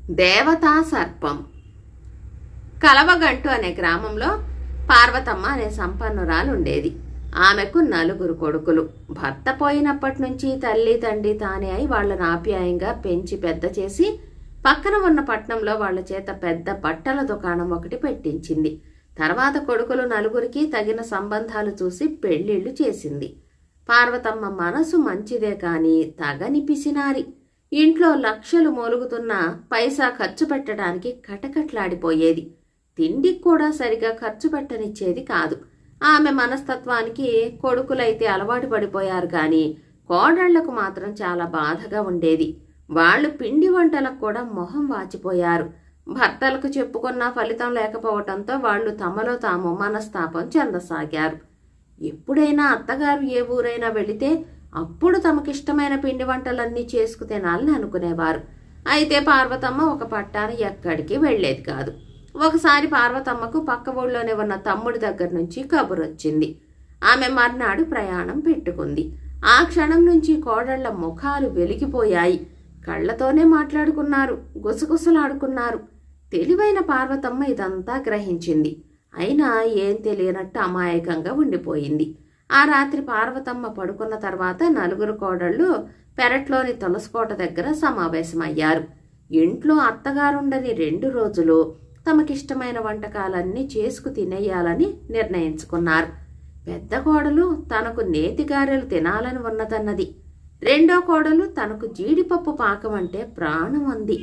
దేవతా సర్పం. కలవగంటు అనే గ్రామంలో పార్వతమ్మ అనే సంపన్నురాలు ఉండేది. ఆమెకు 4 కొడుకులు. భర్త పోయినప్పటి నుంచి తల్లి తండ్రి తానే అయి వాళ్లను ఆప్యాయంగా పెంచి పెద్ద చేసి పక్కన ఉన్న పట్నంలో వాళ్ల చేత పెద్ద బట్టల దుకాణం ఒకటి పెట్టించింది. తర్వాత కొడుకులు 4కి తగిన సంబంధాలు చూసి పెళ్లిళ్లు చేసింది. పార్వతమ్మ మనసు మంచిదే కాని తగని పిసినారి. ఇంట్లో లక్షలు మూలుగుతున్నా పైసా ఖర్చు పెట్టడానికి కటకట్లాడిపోయేది. తిండికి కూడా సరిగా ఖర్చు పెట్టనిచ్చేది కాదు. ఆమె మనస్తత్వానికి కొడుకులైతే అలవాటు పడిపోయారు గాని కోడళ్లకు మాత్రం చాలా బాధగా ఉండేది. వాళ్లు పిండి వంటలకు కూడా మొహం వాచిపోయారు. భర్తలకు చెప్పుకున్న ఫలితం లేకపోవటంతో వాళ్లు తమలో తాము మనస్తాపం చెందసాగారు. ఎప్పుడైనా అత్తగారు ఏ ఊరైనా వెళితే అప్పుడు తమకిష్టమైన పిండి వంటలన్నీ చేసుకు తినాలని అనుకునేవారు. అయితే పార్వతమ్మ ఒక పట్టాన ఎక్కడికి వెళ్లేది కాదు. ఒకసారి పార్వతమ్మకు పక్క ఊళ్ళోనే ఉన్న తమ్ముడి దగ్గర నుంచి కబురొచ్చింది. ఆమె మర్నాడు ప్రయాణం పెట్టుకుంది. ఆ క్షణం నుంచి కోడళ్ల ముఖాలు వెలిగిపోయాయి. కళ్లతోనే మాట్లాడుకున్నారు, గుసగుసలాడుకున్నారు. తెలివైన పార్వతమ్మ ఇదంతా గ్రహించింది. అయినా ఏం తెలియనట్టు అమాయకంగా ఉండిపోయింది. ఆ రాత్రి పార్వతమ్మ పడుకున్న తర్వాత 4 కోడళ్లు పెరట్లోని తులసికోట దగ్గర సమావేశమయ్యారు. ఇంట్లో అత్తగారుండని 2 రోజులు తమకిష్టమైన వంటకాలన్నీ చేసుకు తినేయాలని నిర్ణయించుకున్నారు. పెద్ద కోడలు తనకు నేతిగారెలు తినాలని ఉన్నదన్నది. 2వ కోడలు తనకు జీడిపప్పు పాకం అంటే ప్రాణం అంది.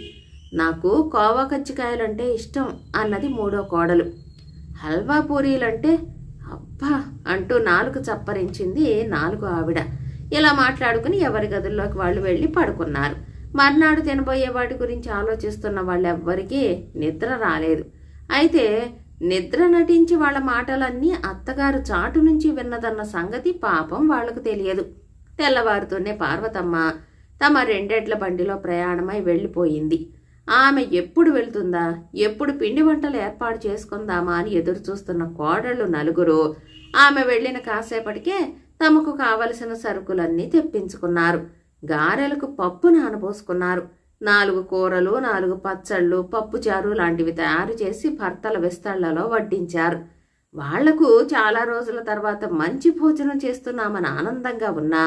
నాకు కోవా కజ్జికాయలంటే ఇష్టం అన్నది 3వ కోడలు. హల్వా పూరీలంటే అబ్బా అంటూ 4 చప్పరించింది 4వ ఆవిడ. ఇలా మాట్లాడుకుని ఎవరి గదుల్లోకి వాళ్ళు వెళ్లి పడుకున్నారు. మర్నాడు తినబోయే వాటి గురించి ఆలోచిస్తున్న వాళ్ళెవ్వరికీ నిద్ర రాలేదు. అయితే నిద్ర నటించి వాళ్ల మాటలన్నీ అత్తగారు చాటు నుంచి విన్నదన్న సంగతి పాపం వాళ్లకు తెలియదు. తెల్లవారుతూనే పార్వతమ్మ తమ 2 ఎడ్ల బండిలో ప్రయాణమై వెళ్లిపోయింది. ఆమె ఎప్పుడు వెళ్తుందా, ఎప్పుడు పిండి వంటలు ఏర్పాటు చేసుకుందామా అని ఎదురు చూస్తున్న కోడళ్లు 4 ఆమె వెళ్లిన కాసేపటికే తమకు కావలసిన సరుకులన్నీ తెప్పించుకున్నారు. గారెలకు పప్పు నానబోసుకున్నారు. 4 కూరలు, 4 పచ్చళ్ళు, పప్పుచారు లాంటివి తయారు చేసి భర్తల విస్తళ్లలో వడ్డించారు. వాళ్లకు చాలా రోజుల తర్వాత మంచి భోజనం చేస్తున్నామని ఆనందంగా ఉన్నా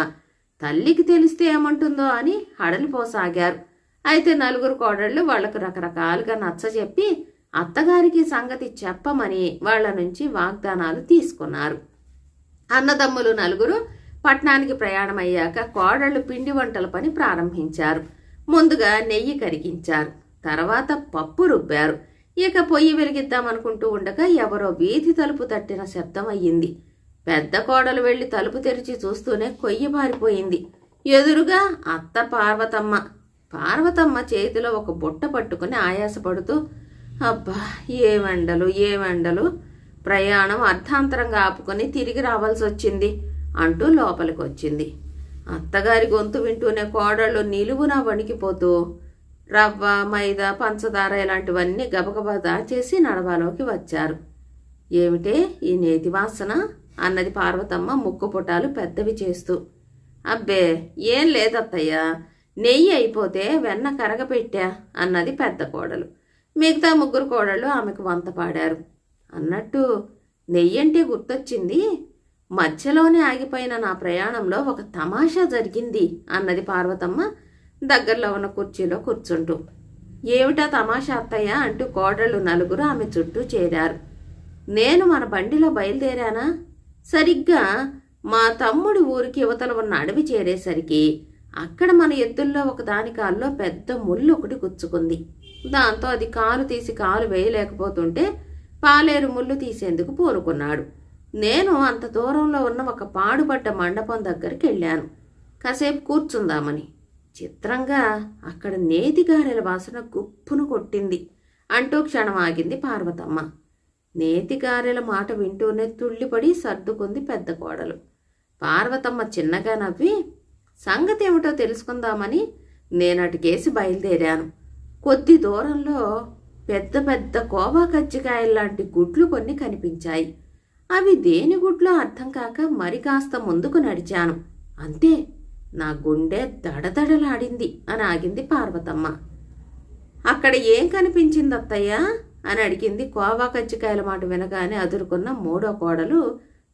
తల్లికి తెలిస్తే ఏమంటుందో అని హడలిపోసాగారు. అయితే 4 కోడళ్లు వాళ్లకు రకరకాలుగా నచ్చజెప్పి అత్తగారికి సంగతి చెప్పమని వాళ్ల నుంచి వాగ్దానాలు తీసుకున్నారు. అన్నదమ్ములు 4 పట్నానికి ప్రయాణమయ్యాక కోడళ్లు పిండి వంటల పని ప్రారంభించారు. ముందుగా నెయ్యి కరిగించారు. తర్వాత పప్పు రుబ్బారు. ఇక పొయ్యి వెలిగిద్దామనుకుంటూ ఉండగా ఎవరో వీధి తలుపు తట్టిన శబ్దం అయ్యింది. పెద్ద కోడలు వెళ్లి తలుపు తెరిచి చూస్తూనే కొయ్యి పారిపోయింది. ఎదురుగా అత్త పార్వతమ్మ. పార్వతమ్మ చేతిలో ఒక బుట్ట పట్టుకుని ఆయాసపడుతూ, అబ్బా ఏమండలు, ప్రయాణం అర్ధాంతరంగా ఆపుకొని తిరిగి రావాల్సి వచ్చింది అంటూ లోపలికి వచ్చింది. అత్తగారి గొంతు వింటూనే కోడళ్ళు నిలువునా వణికిపోతూ రవ్వ, మైదా, పంచదార ఇలాంటివన్నీ గబగబా దాచేసి నడవాలోకి వచ్చారు. ఏమిటే ఈ నేతి వాసన అన్నది పార్వతమ్మ ముక్కు పుటాలు పెద్దవి చేస్తూ. అబ్బే ఏం లేదత్తయ్యా, నెయ్యి అయిపోతే వెన్న కరగపెట్టా అన్నది పెద్ద కోడలు. మిగతా 3 కోడళ్ళు ఆమెకు వంత పాడారు. అన్నట్టు నెయ్యంటే గుర్తొచ్చింది, మధ్యలోనే ఆగిపోయిన నా ప్రయాణంలో ఒక తమాషా జరిగింది అన్నది పార్వతమ్మ దగ్గరలో ఉన్న కుర్చీలో కూర్చుంటూ. ఏమిటా తమాషా అత్తయ్య అంటూ కోడళ్ళు 4 ఆమె చుట్టూ చేరారు. నేను మన బండిలో బయలుదేరానా, సరిగ్గా మా తమ్ముడి ఊరికి యువతల ఉన్న అడవి చేరేసరికి అక్కడ మన ఎద్దుల్లో ఒక దాని కాల్లో పెద్ద ముళ్ళు ఒకటి గుచ్చుకుంది. దాంతో అది కాలు తీసి కాలు వేయలేకపోతుంటే పాలేరు ముళ్ళు తీసేందుకు పూనుకున్నాడు. నేను అంత దూరంలో ఉన్న ఒక పాడుపడ్డ మండపం దగ్గరికి వెళ్ళాను కాసేపు కూర్చుందామని. చిత్రంగా అక్కడ నేతిగారెల వాసన గుప్పును కొట్టింది అంటూ క్షణం ఆగింది పార్వతమ్మ. నేతిగారెల మాట వింటూనే తుళ్ళిపడి సర్దుకుంది పెద్ద కోడలు. పార్వతమ్మ చిన్నగా నవ్వి, సంగతి ఏమిటో తెలుసుకుందామని నేనటుకేసి బయలుదేరాను. కొద్ది దూరంలో పెద్ద పెద్ద కోవా కజ్జికాయల్లాంటి గుడ్లు కొన్ని కనిపించాయి. అవి దేని గుడ్లో అర్థం కాక మరి కాస్త ముందుకు నడిచాను. అంతే, నా గుండె దడదడలాడింది అని ఆగింది పార్వతమ్మ. అక్కడ ఏం కనిపించింది అత్తయ్య అని అడిగింది. కోవా కజ్జికాయల మాట వినగానే అదురుకున్న మూడో కోడలు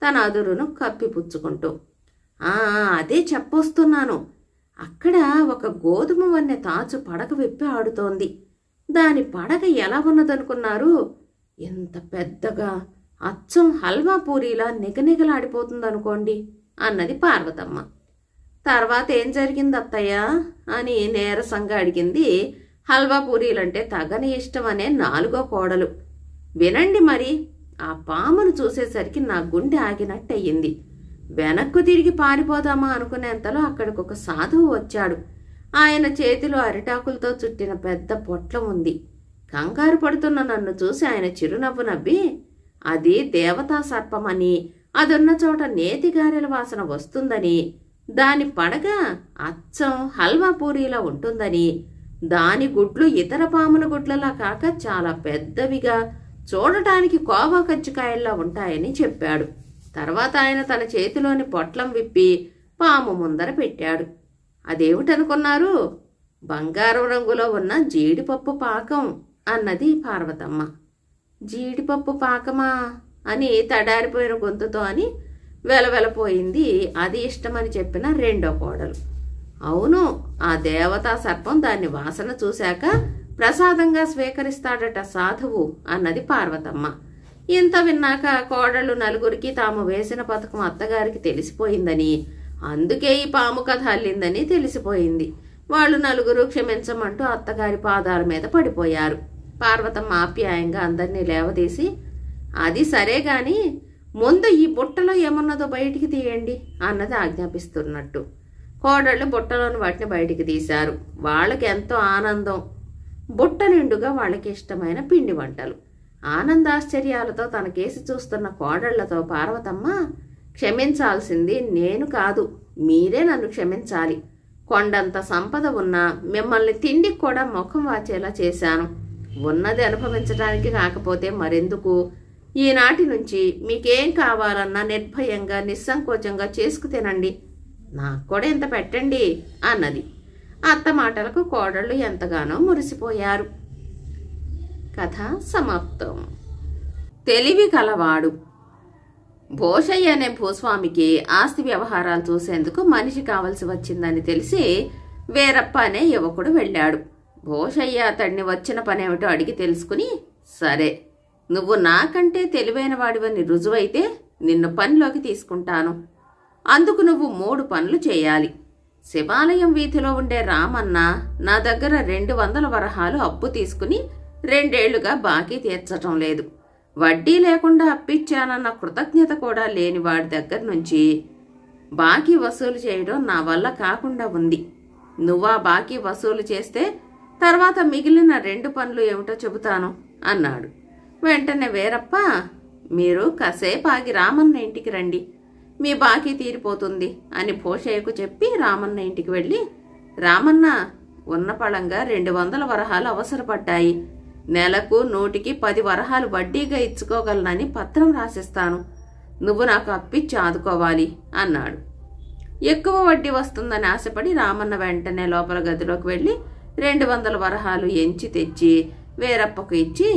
తన అదురును కప్పిపుచ్చుకుంటూ. అదే చెప్పొస్తున్నాను. అక్కడ ఒక గోధుమ వన్నె తాచు పడక విప్పి ఆడుతోంది. దాని పడగ ఎలా ఉన్నదనుకున్నారు? ఎంత పెద్దగా, అచ్చం హల్వా పూరీలా నిగనిగలాడిపోతుందనుకోండి అన్నది పార్వతమ్మ. తర్వాత ఏం జరిగింది అత్తయ్య అని నీరసంగా అడిగింది హల్వా పూరీలంటే తగని ఇష్టమనే నాలుగో కోడలు. వినండి మరి. ఆ పామును చూసేసరికి నా గుండె ఆగినట్టయింది. వెనక్కు తిరిగి పారిపోదామా అనుకునేంతలో అక్కడికొక సాధువు వచ్చాడు. ఆయన చేతిలో అరిటాకులతో చుట్టిన పెద్ద పొట్లం ఉంది. కంగారు పడుతున్న నన్ను చూసి ఆయన చిరునవ్వు నవ్వి, అది దేవతా సర్పమని, అదున్న చోట నేతిగారెల వాసన వస్తుందని, దాని పడగ అచ్చం హల్వా పూరీలా ఉంటుందని, దాని గుడ్లు ఇతర పాముల గుడ్లలా కాక చాలా పెద్దవిగా, చూడటానికి కోవా కజ్జికాయల్లా ఉంటాయని చెప్పాడు. తర్వాత ఆయన తన చేతిలోని పొట్లం విప్పి పాము ముందర పెట్టాడు. అదేమిటనుకున్నారు? బంగారం రంగులో ఉన్న జీడిపప్పు పాకం అన్నది పార్వతమ్మ. జీడిపప్పు పాకమా అని తడారిపోయిన గొంతుతో అని వెలవెలపోయింది అది ఇష్టమని చెప్పిన రెండో కోడలు. అవును, ఆ దేవతా సర్పం దాన్ని వాసన చూశాక ప్రసాదంగా స్వీకరిస్తాడట సాధువు అన్నది పార్వతమ్మ. ఇంత విన్నాక కోడళ్ళు నలుగురికి తాము వేసిన పథకం అత్తగారికి తెలిసిపోయిందని, అందుకే ఈ పాము కథ అల్లిందని తెలిసిపోయింది. వాళ్ళు నలుగురు క్షమించమంటూ అత్తగారి పాదాల మీద పడిపోయారు. పార్వతమ్మ ఆప్యాయంగా అందరినీ లేవదీసి, అది సరే గాని ముందు ఈ బుట్టలో ఏమున్నదో బయటికి తీయండి అన్నది ఆజ్ఞాపిస్తున్నట్టు. కోడళ్ళు బుట్టలోని వాటిని బయటికి తీశారు. వాళ్ళకి ఎంతో ఆనందం. బుట్ట నిండుగా వాళ్ళకి ఇష్టమైన పిండి వంటలు. ఆనందాశ్చర్యాలతో తనకేసి చూస్తున్న కోడళ్లతో పార్వతమ్మ, క్షమించాల్సింది నేను కాదు, మీరే నన్ను క్షమించాలి. కొండంత సంపద ఉన్నా మిమ్మల్ని తిండికి కూడా ముఖం వాచేలా చేశాను. ఉన్నది అనుభవించడానికి కాకపోతే మరెందుకు? ఈనాటి నుంచి మీకేం కావాలన్నా నిర్భయంగా నిస్సంకోచంగా చేసుకు తినండి. నాకు కూడా ఇంత పెట్టండి అన్నది. అత్త మాటలకు కోడళ్ళు ఎంతగానో మురిసిపోయారు. కథ సమాప్తం. తెలివి కలవాడు. భోషయ్య అనే భూస్వామికి ఆస్తి వ్యవహారాలు చూసేందుకు మనిషి కావలసి వచ్చిందని తెలిసి వీరప్ప అనే యువకుడు వెళ్ళాడు. భోషయ్య అతడిని వచ్చిన పనేమిటో అడిగి తెలుసుకుని, సరే, నువ్వు నాకంటే తెలివైన వాడివని రుజువైతే నిన్ను పనిలోకి తీసుకుంటాను. అందుకు నువ్వు 3 పనులు చేయాలి. శివాలయం వీధిలో ఉండే రామన్న నా దగ్గర 200 వరహాలు అప్పు తీసుకుని 2 ఏళ్లుగా బాకీ తీర్చటం లేదు. వడ్డీ లేకుండా అప్పిచ్చానన్న కృతజ్ఞత కూడా లేని వాడి దగ్గర నుంచి బాకీ వసూలు చేయడం నా వల్ల కాకుండా ఉంది. నువ్వా బాకీ వసూలు చేస్తే తర్వాత మిగిలిన 2 పనులు ఏమిటో చెబుతాను అన్నాడు. వెంటనే వీరప్ప, మీరు కాసేపు ఆగి రామన్న ఇంటికి రండి, మీ బాకీ తీరిపోతుంది అని భోషయ్యకు చెప్పి రామన్న ఇంటికి వెళ్ళి, రామన్న, ఉన్న పళంగా 200 వరహాలు అవసరపడ్డాయి. నెలకు 100కి 10 వరహాలు వడ్డీగా ఇచ్చుకోగలనని పత్రం రాసిస్తాను. నువ్వు నాకు అప్పిచ్చి ఆదుకోవాలి అన్నాడు. ఎక్కువ వడ్డీ వస్తుందని ఆశపడి రామన్న వెంటనే లోపల గదిలోకి వెళ్ళి 200 వరహాలు ఎంచి తెచ్చి వీరప్పకు ఇచ్చి,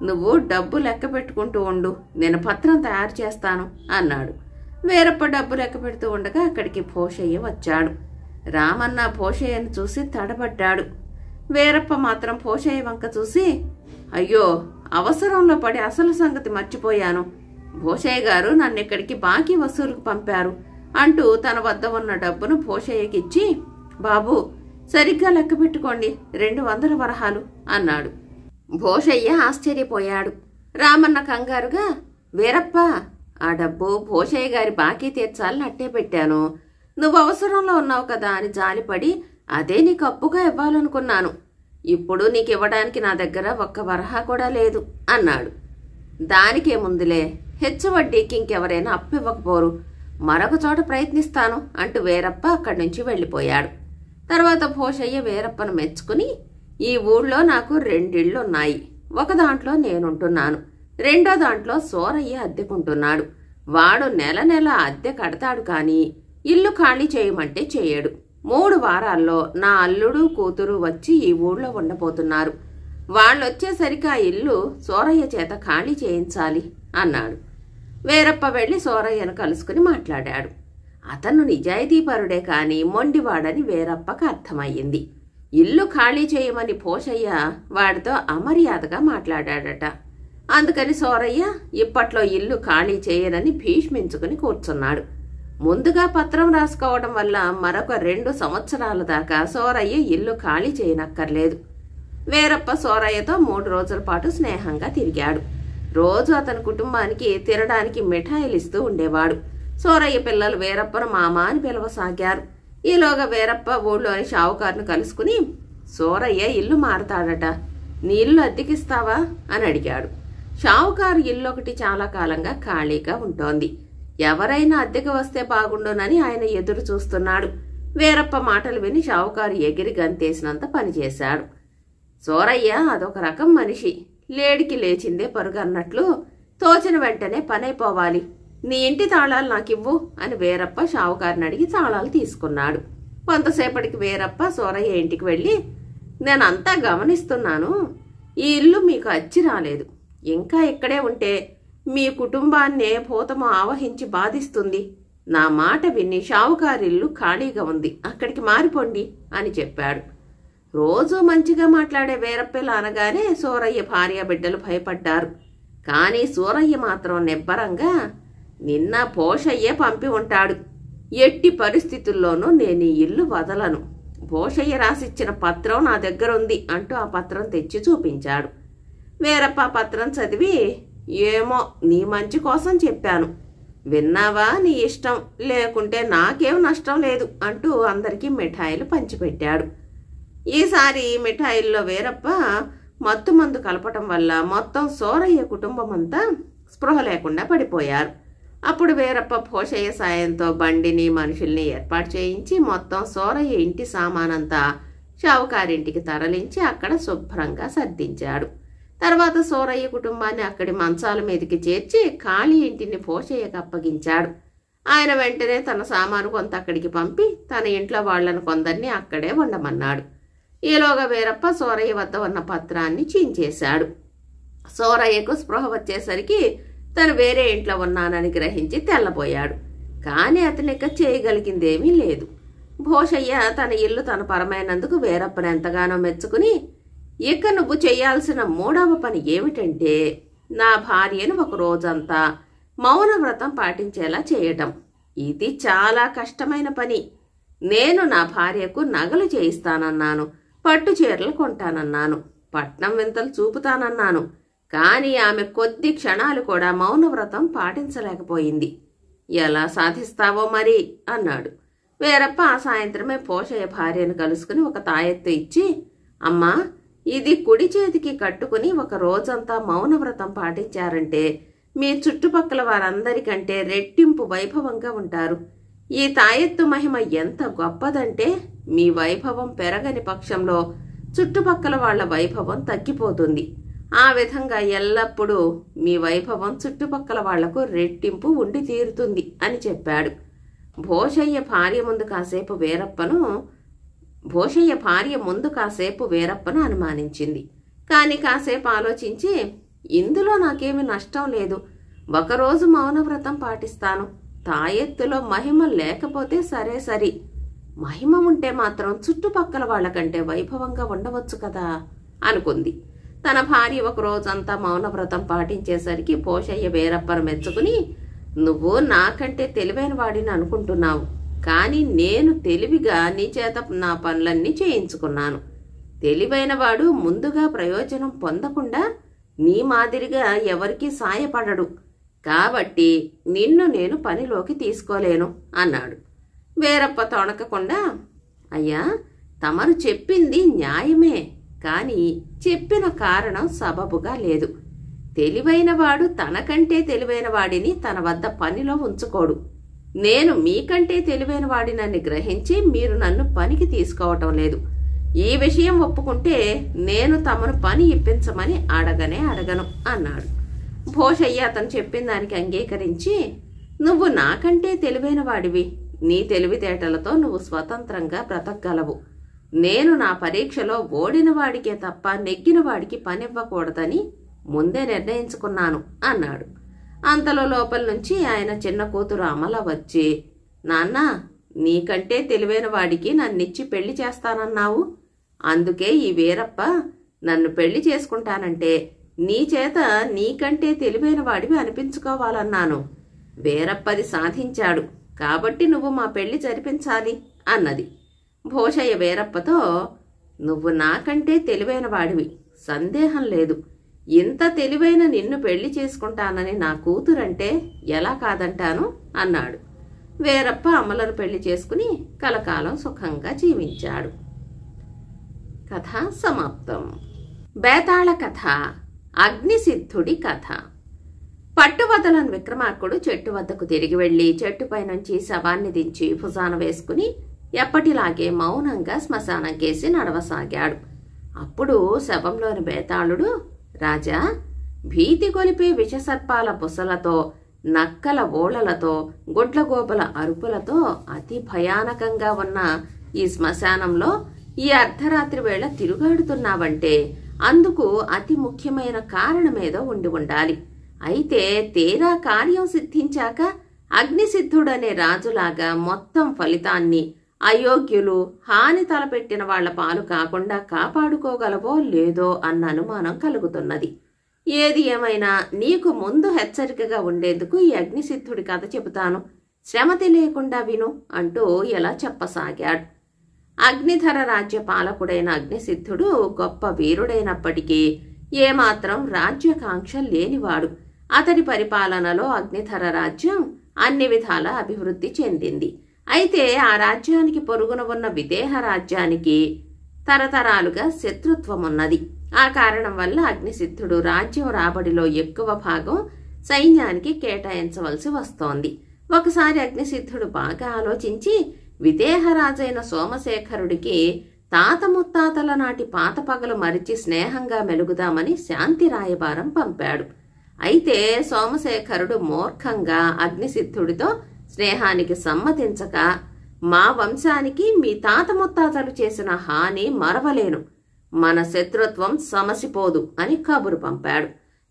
నువ్వు డబ్బు లెక్క పెట్టుకుంటూ ఉండు, నేను పత్రం తయారు చేస్తాను అన్నాడు. వీరప్ప డబ్బు లెక్క పెడుతూ ఉండగా అక్కడికి భోషయ్య వచ్చాడు. రామన్న భోషయ్యను చూసి తడబడ్డాడు. వీరప్ప మాత్రం భోషయ్య వంక చూసి, అయ్యో, అవసరంలో పడి అసలు సంగతి మర్చిపోయాను. భోషయ్య గారు నన్ను ఇక్కడికి బాకీ వసూలుకు పంపారు అంటూ తన వద్ద ఉన్న డబ్బును భోషయ్యకిచ్చి, బాబు, సరిగ్గా లెక్క పెట్టుకోండి, 200 వరహాలు అన్నాడు. భోషయ్య ఆశ్చర్యపోయాడు. రామన్న కంగారుగా, వీరప్ప, ఆ డబ్బు భోషయ్య గారి బాకీ తీర్చాలని అట్టే పెట్టాను. నువ్వు అవసరంలో ఉన్నావు కదా అని జాలిపడి అదే నీకు అప్పుగా ఇవ్వాలనుకున్నాను. ఇప్పుడు నీకు ఇవ్వడానికి నా దగ్గర 1 వరహా కూడా లేదు అన్నాడు. దానికేముందులే, హెచ్చు వడ్డీకి ఇంకెవరైనా అప్పు ఇవ్వకపోరు, మరొక చోట ప్రయత్నిస్తాను అంటూ వీరప్ప అక్కడి నుంచి వెళ్ళిపోయాడు. తర్వాత భోషయ్య వీరప్పను మెచ్చుకుని, ఈ ఊళ్ళో నాకు 2 ఇళ్లున్నాయి. ఒక దాంట్లో నేనుంటున్నాను, రెండో దాంట్లో సోరయ్య అద్దెకుంటున్నాడు. వాడు నెల నెల అద్దె కడతాడు కానీ ఇల్లు ఖాళీ చేయమంటే చేయడు. 3 వారాల్లో నా అల్లుడు కూతురు వచ్చి ఈ ఊళ్ళో ఉండబోతున్నారు. వాళ్ళొచ్చేసరికి ఆ ఇల్లు సూరయ్య చేత ఖాళీ చేయించాలి అన్నాడు. వీరప్ప వెళ్లి సూరయ్యను కలుసుకుని మాట్లాడాడు. అతను నిజాయితీపరుడే కాని మొండివాడని వీరప్పకు అర్థమయ్యింది. ఇల్లు ఖాళీ చేయమని పోషయ్య వాడితో అమర్యాదగా మాట్లాడాడట. అందుకని సూరయ్య ఇప్పట్లో ఇల్లు ఖాళీ చేయనని భీష్మించుకుని కూర్చున్నాడు. ముందుగా పత్రం రాసుకోవడం వల్ల మరొక 2 సంవత్సరాల దాకా సూరయ్య ఇల్లు ఖాళీ చేయనక్కర్లేదు. వీరప్ప సూరయ్యతో 3 రోజుల పాటు స్నేహంగా తిరిగాడు. రోజు అతని కుటుంబానికి తినడానికి మిఠాయిలిస్తూ ఉండేవాడు. సూరయ్య పిల్లలు వీరప్పను మామ అని పిలవసాగారు. ఈలోగా వీరప్ప ఊళ్ళోని షావుకారును కలుసుకుని, సూరయ్య ఇల్లు మారతాడట, నీ ఇల్లు అద్దెకిస్తావా అని అడిగాడు. షావుకారు ఇల్లు ఒకటి చాలా కాలంగా ఖాళీగా ఉంటోంది. ఎవరైనా అద్దెకి వస్తే బాగుండునని ఆయన ఎదురు చూస్తున్నాడు. వీరప్ప మాటలు విని షావుకారు ఎగిరి గంతేసినంత పనిచేశాడు. సూరయ్య అదొక రకం మనిషి. లేడికి లేచిందే పరుగు అన్నట్లు తోచిన వెంటనే పనైపోవాలి. నీ ఇంటి తాళాలు నాకివ్వు అని వీరప్ప షావుకారిని అడిగి తాళాలు తీసుకున్నాడు. కొంతసేపటికి వీరప్ప సూరయ్య ఇంటికి వెళ్ళి, నేనంతా గమనిస్తున్నాను, ఈ ఇల్లు మీకు అచ్చి రాలేదు. ఇంకా ఇక్కడే ఉంటే మీ కుటుంబాన్నే భూతము ఆవహించి బాధిస్తుంది. నా మాట విని షావుకారిల్లు ఖాళీగా ఉంది, అక్కడికి మారిపోండి అని చెప్పాడు. రోజూ మంచిగా మాట్లాడే వీరప్పలు అనగానే సూరయ్య భార్య బిడ్డలు భయపడ్డారు. కానీ సూరయ్య మాత్రం నిబ్బరంగా, నిన్న పోషయ్యే పంపి ఉంటాడు, ఎట్టి పరిస్థితుల్లోనూ నేను ఈ ఇల్లు వదలను, పోషయ్య రాసిచ్చిన పత్రం నా దగ్గరుంది అంటూ ఆ పత్రం తెచ్చి చూపించాడు. వీరప్ప పత్రం చదివి, ఏమో నీ మంచి కోసం చెప్పాను, విన్నావా నీ ఇష్టం, లేకుంటే నాకేం నష్టం లేదు అంటూ అందరికీ మిఠాయిలు పంచిపెట్టాడు. ఈసారి మిఠాయిల్లో వీరప్ప మత్తుమందు కలపటం వల్ల మొత్తం సూరయ్య కుటుంబమంతా స్పృహ లేకుండా పడిపోయారు. అప్పుడు వీరప్ప పోషయ్య సాయంతో బండిని మనుషుల్ని ఏర్పాటు చేయించి మొత్తం సూరయ్య ఇంటి సామానంతా షావుకారింటికి తరలించి అక్కడ శుభ్రంగా సర్దించాడు. తర్వాత సూరయ్య కుటుంబాన్ని అక్కడి మంచాల మీదకి చేర్చి ఖాళీ ఇంటిని పోషయ్యకు అప్పగించాడు. ఆయన వెంటనే తన సామాను కొంత అక్కడికి పంపి తన ఇంట్లో వాళ్లను కొందరిని అక్కడే ఉండమన్నాడు. ఈలోగా వీరప్ప సూరయ్య వద్ద ఉన్న పత్రాన్ని చించేశాడు. సూరయ్యకు స్పృహ వచ్చేసరికి తను వేరే ఇంట్లో ఉన్నానని గ్రహించి తెల్లబోయాడు. కానీ అతనిక చేయగలిగిందేమీ లేదు. భోషయ్య తన ఇల్లు తన పరమైనందుకు వీరప్పను ఎంతగానో మెచ్చుకుని, ఇక నువ్వు చేయాల్సిన 3వ పని ఏమిటంటే నా భార్యను ఒక రోజంతా మౌనవ్రతం పాటించేలా చేయటం. ఇది చాలా కష్టమైన పని. నేను నా భార్యకు నగలు చేయిస్తానన్నాను, పట్టు చీరలు కొంటానన్నాను, పట్నం వింతలు చూపుతానన్నాను. కానీ ఆమె కొద్ది క్షణాలు కూడా మౌనవ్రతం పాటించలేకపోయింది. ఎలా సాధిస్తావో మరి అన్నాడు. వీరప్ప ఆ సాయంత్రమే పోషయ్య భార్యను కలుసుకుని ఒక తాయెత్తు ఇచ్చి, అమ్మా, ఇది కుడి చేతికి కట్టుకుని ఒక రోజంతా మౌనవ్రతం పాటించారంటే మీ చుట్టుపక్కల వారందరికంటే రెట్టింపు వైభవంగా ఉంటారు. ఈ తాయెత్తు మహిమ ఎంత గొప్పదంటే మీ వైభవం పెరగని పక్షంలో చుట్టుపక్కల వాళ్ల వైభవం తగ్గిపోతుంది. ఆ విధంగా ఎల్లప్పుడూ మీ వైభవం చుట్టుపక్కల వాళ్లకు రెట్టింపు ఉండి తీరుతుంది అని చెప్పాడు. భోషయ్య భార్య ముందు కాసేపు వీరప్పను అనుమానించింది. కాని కాసేపు ఆలోచించి, ఇందులో నాకేమీ నష్టం లేదు, ఒకరోజు మౌనవ్రతం పాటిస్తాను, తాయెత్తులో మహిమ లేకపోతే సరే సరి, మహిమ ఉంటే మాత్రం చుట్టుపక్కల వాళ్లకంటే వైభవంగా ఉండవచ్చు కదా అనుకుంది. తన భార్య ఒక రోజంతా మౌనవ్రతం పాటించేసరికి పోషయ్య వీరప్పను మెచ్చుకుని, నువ్వు నాకంటే తెలివైన వాడిని అనుకుంటున్నావు, కానీ నేను తెలివిగా నీ చేత నా పనులన్నీ చేయించుకున్నాను. తెలివైన వాడు ముందుగా ప్రయోజనం పొందకుండా నీ మాదిరిగా ఎవరికీ సాయపడడు. కాబట్టి నిన్ను నేను పనిలోకి తీసుకోలేను అన్నాడు. వీరప్ప తొణకకుండా, అయ్యా, తమరు చెప్పింది న్యాయమే, కాని చెప్పిన కారణం సబబుగా లేదు. తెలివైనవాడు తనకంటే తెలివైన వాడిని తన వద్ద పనిలో ఉంచుకోడు. నేను మీకంటే తెలివైన వాడినని గ్రహించి మీరు నన్ను పనికి తీసుకోవటం లేదు. ఈ విషయం ఒప్పుకుంటే నేను తమను పని ఇప్పించమని అడగను అన్నాడు. భోషయ్య అతను చెప్పిన దానికి అంగీకరించి, నువ్వు నాకంటే తెలివైన వాడివి, నీ తెలివితేటలతో నువ్వు స్వతంత్రంగా బ్రతకగలవు, నేను నా పరీక్షలో ఓడిన వాడికే తప్ప నెగ్గిన వాడికి పనివ్వకూడదని ముందే నిర్ణయించుకున్నాను అన్నాడు. అంతలో లోపల నుంచి ఆయన చిన్న కూతురు అమల వచ్చి, నాన్న, నీకంటే తెలివైన వాడికి నన్నిచ్చి పెళ్లి చేస్తానన్నావు. అందుకే ఈ వీరప్ప నన్ను పెళ్లి చేసుకుంటానంటే నీ చేత నీకంటే తెలివైన వాడివి అనిపించుకోవాలన్నాను. వీరప్పది సాధించాడు కాబట్టి నువ్వు మా పెళ్లి జరిపించాలి అన్నది. భోషయ్య వీరప్పతో, నువ్వు నాకంటే తెలివైన వాడివి, సందేహం లేదు. ఇంత తెలివైన నిన్ను పెళ్లి చేసుకుంటానని నా కూతురంటే ఎలా కాదంటాను అన్నాడు. వీరప్ప అమలను పెళ్లి చేసుకుని కలకాలం సుఖంగా జీవించాడు. కథ సమాప్తం. బేతాళ కథ. అగ్నిసిద్ధుడి కథ. పట్టువదలని విక్రమార్కుడు చెట్టు వద్దకు తిరిగి వెళ్లి చెట్టుపై నుంచి శవాన్ని దించి భుజాన వేసుకుని ఎప్పటిలాగే మౌనంగా శ్మశానం కేసి నడవసాగాడు. అప్పుడు శవంలోని బేతాళుడు, రాజా, భీతి కొలిపే విషసర్పాల బుసలతో, నక్కల ఓళ్లలతో, గుడ్లగోబల అరుపులతో అతి భయానకంగా ఉన్న ఈ శ్మశానంలో ఈ అర్ధరాత్రి వేళ తిరుగాడుతున్నావంటే అందుకు అతి ముఖ్యమైన కారణమేదో ఉండి ఉండాలి. అయితే తీరా కార్యం సిద్ధించాక అగ్నిసిద్ధుడనే రాజులాగా మొత్తం ఫలితాన్ని అయోగ్యులు, హాని తలపెట్టిన వాళ్ల పాలు కాకుండా కాపాడుకోగలవో లేదో అన్న అనుమానం కలుగుతున్నది. ఏది ఏమైనా నీకు ముందు హెచ్చరికగా ఉండేందుకు ఈ అగ్నిసిద్ధుడి కథ చెబుతాను, శ్రమతి లేకుండా విను అంటూ ఇలా చెప్పసాగాడు. అగ్నిధర రాజ్య పాలకుడైన అగ్నిసిద్ధుడు గొప్ప వీరుడైనప్పటికీ ఏమాత్రం రాజ్యకాంక్ష లేనివాడు. అతడి పరిపాలనలో అగ్నిధర రాజ్యం అన్ని విధాల అభివృద్ధి చెందింది. అయితే ఆ రాజ్యానికి పొరుగున ఉన్న విదేహ రాజ్యానికి తరతరాలుగా శత్రుత్వమున్నది. ఆ కారణం వల్ల అగ్నిసిద్ధుడు రాజ్యం రాబడిలో ఎక్కువ భాగం సైన్యానికి కేటాయించవలసి వస్తోంది. ఒకసారి అగ్నిసిద్ధుడు బాగా ఆలోచించి విదేహరాజైన సోమశేఖరుడికి తాత ముత్తాతల నాటి పాత పగలు మరిచి స్నేహంగా మెలుగుదామని శాంతి రాయబారం పంపాడు. అయితే సోమశేఖరుడు మూర్ఖంగా అగ్నిసిద్ధుడితో స్నేహానికి సమ్మతించక, మా వంశానికి మీ తాత ముత్తాతలు చేసిన హాని మరవలేను, మన శత్రుత్వం సమసిపోదు అని కబురు పంపాడు.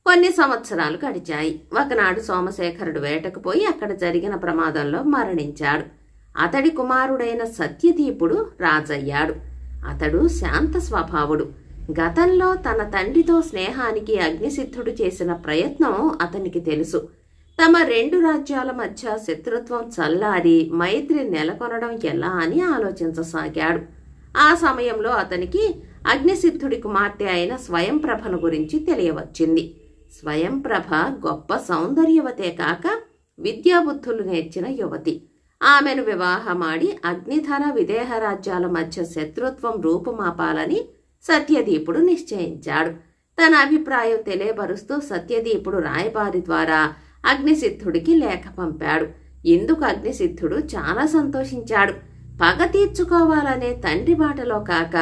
కొన్ని సంవత్సరాలు గడిచాయి. ఒకనాడు సోమశేఖరుడు వేటకు పోయి అక్కడ జరిగిన ప్రమాదంలో మరణించాడు. అతడి కుమారుడైన సత్యదీపుడు రాజయ్యాడు. అతడు శాంత స్వభావుడు. గతంలో తన తండ్రితో స్నేహానికి అగ్నిసిద్ధుడు చేసిన ప్రయత్నం అతనికి తెలుసు. తమ రెండు రాజ్యాల మధ్య శత్రుత్వం చల్లారి మైత్రి నెలకొనడం ఎలా అని ఆలోచించసాగాడు. ఆ సమయంలో అతనికి అగ్నిసిద్ధుడి కుమార్తె అయిన స్వయంప్రభను గురించి తెలియవచ్చింది. స్వయంప్రభ గొప్ప సౌందర్యవతే కాక విద్యాబుద్ధులు నేర్చిన యువతి. ఆమెను వివాహమాడి అగ్నిధర విదేహ రాజ్యాల మధ్య శత్రుత్వం రూపుమాపాలని సత్యదీపుడు నిశ్చయించాడు. తన అభిప్రాయం తెలియబరుస్తూ సత్యదీపుడు రాయబారి ద్వారా అగ్నిసిద్ధుడికి లేఖ పంపాడు. ఇందుకు అగ్నిసిద్ధుడు చాలా సంతోషించాడు. పగ తీర్చుకోవాలనే తండ్రి బాటలో కాక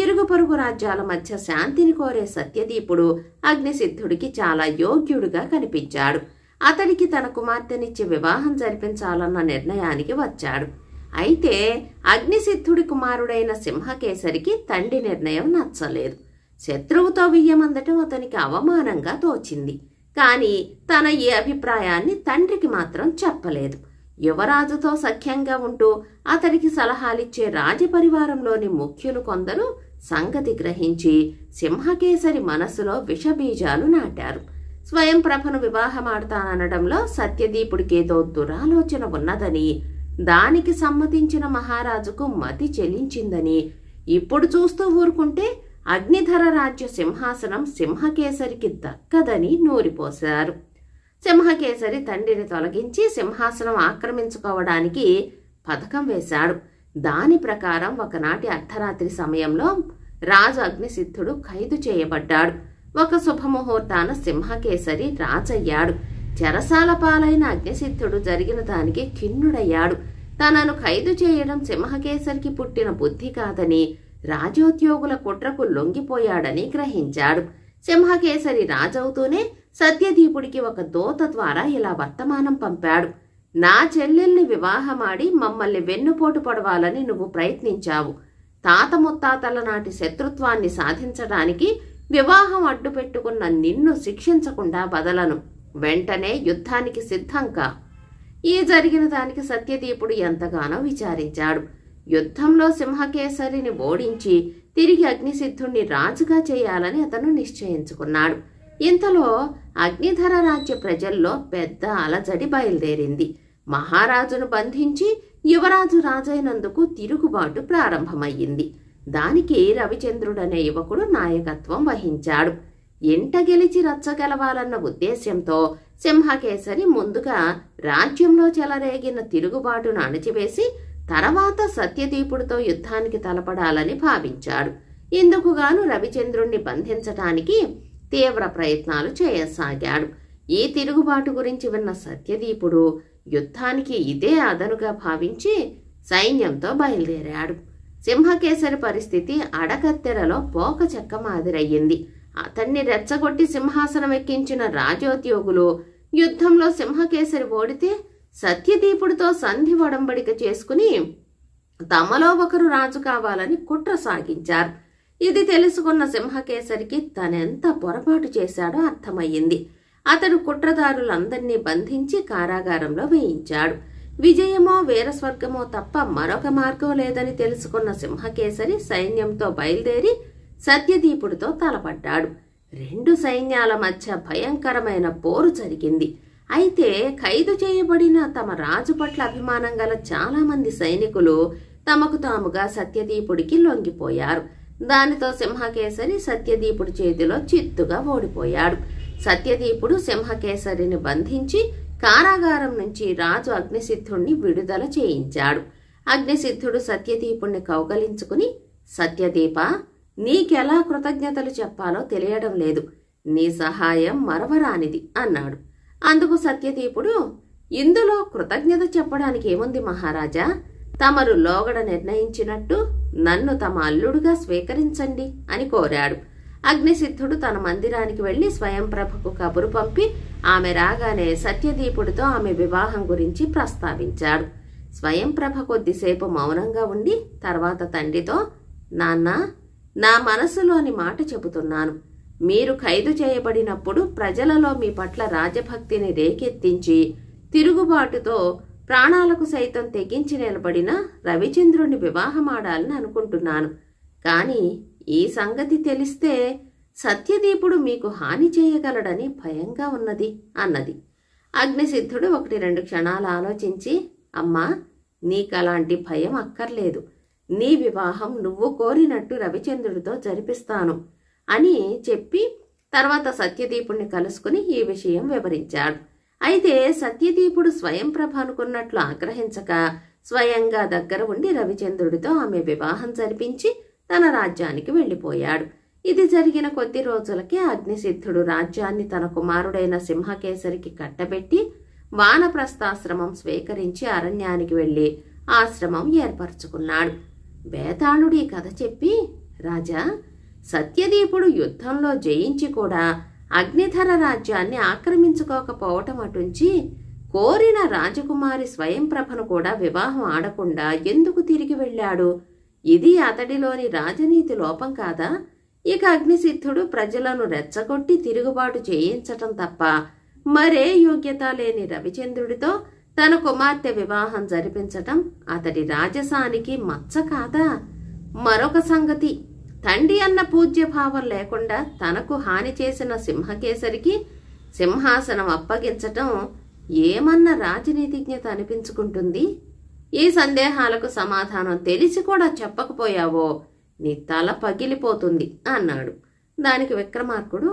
ఇరుగు పొరుగు రాజ్యాల మధ్య శాంతిని కోరే సత్యదీపుడు అగ్నిసిద్ధుడికి చాలా యోగ్యుడుగా కనిపించాడు. అతడికి తన కుమార్తెనిచ్చి వివాహం జరిపించాలన్న నిర్ణయానికి వచ్చాడు. అయితే అగ్నిసిద్ధుడి కుమారుడైన సింహకేసరికి తండ్రి నిర్ణయం నచ్చలేదు. శత్రువుతో వియ్యమందటం అతనికి అవమానంగా తోచింది. కాని తన ఈ అభిప్రాయాన్ని తండ్రికి మాత్రం చెప్పలేదు. యువరాజుతో సఖ్యంగా ఉంటూ అతడికి సలహాలిచ్చే రాజపరివారంలోని ముఖ్యులు కొందరు సంగతి గ్రహించి సింహకేసరి మనసులో విషబీజాలు నాటారు. స్వయంప్రభను వివాహమాడతాననడంలో సత్యదీపుడికేదో దురాలోచన ఉన్నదని, దానికి సమ్మతించిన మహారాజుకు మతి చెలించిందని, ఇప్పుడు చూస్తూ ఊరుకుంటే అగ్నిధర రాజ్య సింహాసనం సింహకేసరికి దక్కదని నూరిపోశారు. సింహకేసరి తండ్రిని తొలగించి సింహాసనం ఆక్రమించుకోవడానికి పథకం వేశాడు. దాని ప్రకారం ఒకనాటి అర్ధరాత్రి సమయంలో రాజు అగ్నిసిద్ధుడు ఖైదు చేయబడ్డాడు. ఒక శుభముహూర్తాన సింహకేసరి రాజయ్యాడు. చెరసాల పాలైన అగ్నిసిద్ధుడు జరిగిన దానికి ఖిన్నుడయ్యాడు. తనను ఖైదు చేయడం సింహకేసరికి పుట్టిన బుద్ధి కాదని, రాజోద్యోగుల కుట్రకు లొంగిపోయాడని గ్రహించాడు. సింహకేసరి రాజవుతూనే సత్యదీపుడికి ఒక దూత ద్వారా ఇలా వర్తమానం పంపాడు. నా చెల్లెల్ని వివాహమాడి మమ్మల్ని వెన్నుపోటు పడవాలని నువ్వు ప్రయత్నించావు. తాత ముత్తాతల నాటి శత్రుత్వాన్ని సాధించడానికి వివాహం అడ్డుపెట్టుకున్న నిన్ను శిక్షించకుండా వదలను. వెంటనే యుద్ధానికి సిద్ధంకా. ఈ జరిగిన దానికి సత్యదీపుడు ఎంతగానో విచారించాడు. యుద్ధంలో సింహకేసరిని ఓడించి తిరిగి అగ్నిసిద్ధుణ్ణి రాజుగా చేయాలని అతను నిశ్చయించుకున్నాడు. ఇంతలో అగ్నిధర రాజ్య ప్రజల్లో పెద్ద అలజడి బయలుదేరింది. మహారాజును బంధించి యువరాజు రాజైనందుకు తిరుగుబాటు ప్రారంభమయ్యింది. దానికి రవిచంద్రుడనే యువకుడు నాయకత్వం వహించాడు. ఇంట గెలిచి రచ్చగలవాలన్న ఉద్దేశ్యంతో సింహకేసరి ముందుగా రాజ్యంలో చెలరేగిన తిరుగుబాటును అణచివేసి తర్వాత సత్యదీపుడితో యుద్ధానికి తలపడాలని భావించాడు. ఇందుకుగాను రవిచంద్రుణ్ణి బంధించటానికి తీవ్ర ప్రయత్నాలు చేయసాగాడు. ఈ తిరుగుబాటు గురించి విన్న సత్యదీపుడు యుద్ధానికి ఇదే అదనుగా భావించి సైన్యంతో బయలుదేరాడు. సింహకేసరి పరిస్థితి అడకత్తెరలో పోక చెక్క మాదిరయ్యింది. అతన్ని రెచ్చగొట్టి సింహాసనం ఎక్కించిన రాజోద్యోగులు యుద్ధంలో సింహకేసరి ఓడితే సత్యదీపుడితో సంధి ఒడంబడిక చేసుకుని తమలో ఒకరు రాజు కావాలని కుట్ర సాగించారు. ఇది తెలుసుకున్న సింహకేసరికి తనెంత పొరపాటు చేశాడో అర్థమయ్యింది. అతడు కుట్రదారులందర్నీ బంధించి కారాగారంలో వేయించాడు. విజయమో వీరస్వర్గమో తప్ప మరొక మార్గం లేదని తెలుసుకున్న సింహకేసరి సైన్యంతో బయలుదేరి సత్యదీపుడితో తలపడ్డాడు. రెండు సైన్యాల మధ్య భయంకరమైన పోరు జరిగింది. అయితే ఖైదు చేయబడిన తమ రాజు పట్ల అభిమానం గల చాలా మంది సైనికులు తమకు తాముగా సత్యదీపుడికి లొంగిపోయారు. దానితో సింహకేసరి సత్యదీపుడి చేతిలో చిత్తుగా ఓడిపోయాడు. సత్యదీపుడు సింహకేసరిని బంధించి కారాగారం నుంచి రాజు అగ్నిసిద్ధుణ్ణి విడుదల చేయించాడు. అగ్నిసిద్ధుడు సత్యదీపుణ్ణి కౌగలించుకుని, సత్యదీప, నీకెలా కృతజ్ఞతలు చెప్పాలో తెలియడం లేదు. నీ సహాయం మరవరానిది అన్నాడు. అందుకు సత్యదీపుడు, ఇందులో కృతజ్ఞత చెప్పడానికి ఏముంది మహారాజా? తమరు లోగడ నిర్ణయించినట్టు నన్ను తమ అల్లుడుగా స్వీకరించండి అని కోరాడు. అగ్నిసిద్ధుడు తన మందిరానికి వెళ్లి స్వయంప్రభకు కబురు పంపి ఆమె రాగానే సత్యదీపుడితో ఆమె వివాహం గురించి ప్రస్తావించాడు. స్వయంప్రభ కొద్దిసేపు మౌనంగా ఉండి తర్వాత తండ్రితో, నాన్నా, నా మనసులోని మాట చెబుతున్నాను. మీరు ఖైదు చేయబడినప్పుడు ప్రజలలో మీ పట్ల రాజభక్తిని రేకెత్తించి తిరుగుబాటుతో ప్రాణాలకు సైతం తెగించి నిలబడిన రవిచంద్రుని వివాహమాడాలని అనుకుంటున్నాను. కాని ఈ సంగతి తెలిస్తే సత్యదీపుడు మీకు హాని చేయగలడని భయంగా ఉన్నది అన్నది. అగ్నిసిద్ధుడు 1-2 క్షణాలు ఆలోచించి, అమ్మా, నీకలాంటి భయం అక్కర్లేదు. నీ వివాహం నువ్వు కోరినట్టు రవిచంద్రుడితో జరిపిస్తాను అని చెప్పి తర్వాత సత్యదీపుణ్ణి కలుసుకుని ఈ విషయం వివరించాడు. అయితే సత్యదీపుడు స్వయంప్రభ అనుకున్నట్లు ఆగ్రహించక స్వయంగా దగ్గర ఉండి రవిచంద్రుడితో ఆమె వివాహం జరిపించి తన రాజ్యానికి వెళ్లిపోయాడు. ఇది జరిగిన కొద్ది రోజులకే అగ్నిసిద్ధుడు రాజ్యాన్ని తన కుమారుడైన సింహకేసరికి కట్టబెట్టి వానప్రస్థాశ్రమం స్వీకరించి అరణ్యానికి వెళ్లి ఆశ్రమం ఏర్పరచుకున్నాడు. బేతాళుడి కథ చెప్పి, రాజా, సత్యదీపుడు యుద్ధంలో జయించి కూడా అగ్నిధర రాజ్యాన్ని ఆక్రమించుకోకపోవటం అటుంచి కోరిన రాజకుమారి స్వయంప్రభను కూడా వివాహం ఆడకుండా ఎందుకు తిరిగి వెళ్ళాడు? ఇది అతడిలోని రాజనీతి లోపం కాదా? ఇక అగ్నిసిద్ధుడు ప్రజలను రెచ్చగొట్టి తిరుగుబాటు చేయించటం తప్ప మరే యోగ్యత లేని రవిచంద్రుడితో తన కుమార్తె వివాహం జరిపించటం అతడి రాజసానికి మచ్చ కాదా? మరొక సంగతి, తండ్రి అన్న పూజ్యభావం లేకుండా తనకు హాని చేసిన సింహకేసరికి సింహాసనం అప్పగించటం ఏమన్న రాజనీతిజ్ఞత అనిపించుకుంటుంది? ఈ సందేహాలకు సమాధానం తెలిసి కూడా చెప్పకపోయావో నీ తల పగిలిపోతుంది అన్నాడు. దానికి విక్రమార్కుడు,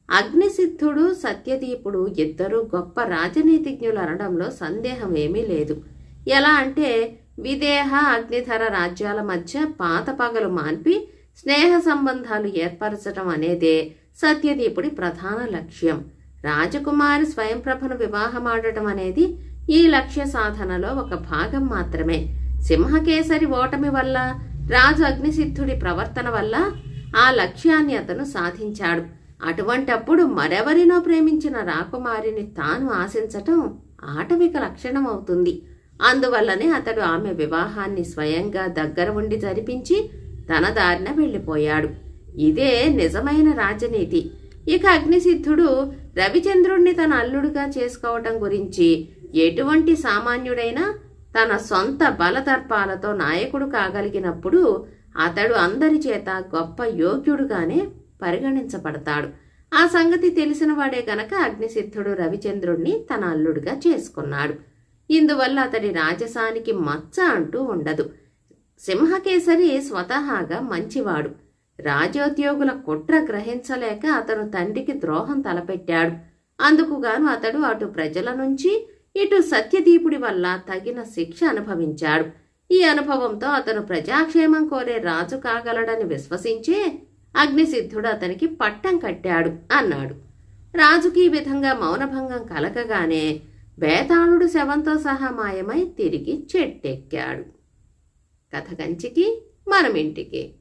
అగ్నిసిద్ధుడు సత్యదీపుడు ఇద్దరు గొప్ప రాజనీతిజ్ఞులు అనడంలో సందేహం ఏమీ లేదు. ఎలా అంటే విదేహ అగ్నిధర రాజ్యాల మధ్య పాత పగలు మాన్పి స్నేహ సంబంధాలు ఏర్పరచటం అనేదే సత్యదీపుడి ప్రధాన లక్ష్యం. రాజకుమారి స్వయంప్రభను వివాహమాడటం అనేది ఈ లక్ష్య సాధనలో ఒక భాగం మాత్రమే. సింహకేసరి ఓటమి వల్ల, రాజు అగ్నిసిద్ధుడి ప్రవర్తన వల్ల ఆ లక్ష్యాన్ని అతను సాధించాడు. అటువంటప్పుడు మరెవరినో ప్రేమించిన రాకుమారిని తాను ఆశించటం ఆటవిక లక్షణం అవుతుంది. అందువల్లనే అతడు ఆమె వివాహాన్ని స్వయంగా దగ్గర ఉండి జరిపించి తన దారిన వెళ్ళిపోయాడు. ఇదే నిజమైన రాజనీతి. ఇక అగ్నిసిద్ధుడు రవిచంద్రుణ్ణి తన అల్లుడుగా చేసుకోవటం గురించి ఎటువంటి సామాన్యుడైనా తన సొంత బలదర్పాలతో నాయకుడు కాగలిగినప్పుడు అతడు అందరి చేత గొప్ప యోగ్యుడుగానే పరిగణించబడతాడు. ఆ సంగతి తెలిసినవాడే గనక అగ్నిసిద్ధుడు రవిచంద్రుణ్ణి తన అల్లుడుగా చేసుకున్నాడు. ఇందువల్ల అతడి రాజసానికి మచ్చ అంటూ ఉండదు. సింహకేసరి స్వతహాగా మంచివాడు. రాజోద్యోగుల కుట్ర గ్రహించలేక అతను తండ్రికి ద్రోహం తలపెట్టాడు. అందుకుగాను అతడు అటు ప్రజల నుంచి ఇటు సత్యదీపుడి వల్ల తగిన శిక్ష అనుభవించాడు. ఈ అనుభవంతో అతను ప్రజాక్షేమం కోరే రాజు కాగలడని విశ్వసించే అగ్నిసిద్ధుడు అతనికి పట్టం కట్టాడు అన్నాడు. రాజుకి ఈ విధంగా మౌనభంగం కలగగానే బేతాళుడు శవంతో సహా మాయమై తిరిగి చెట్టెక్కాడు. కథ కంచికి మనమింటికి.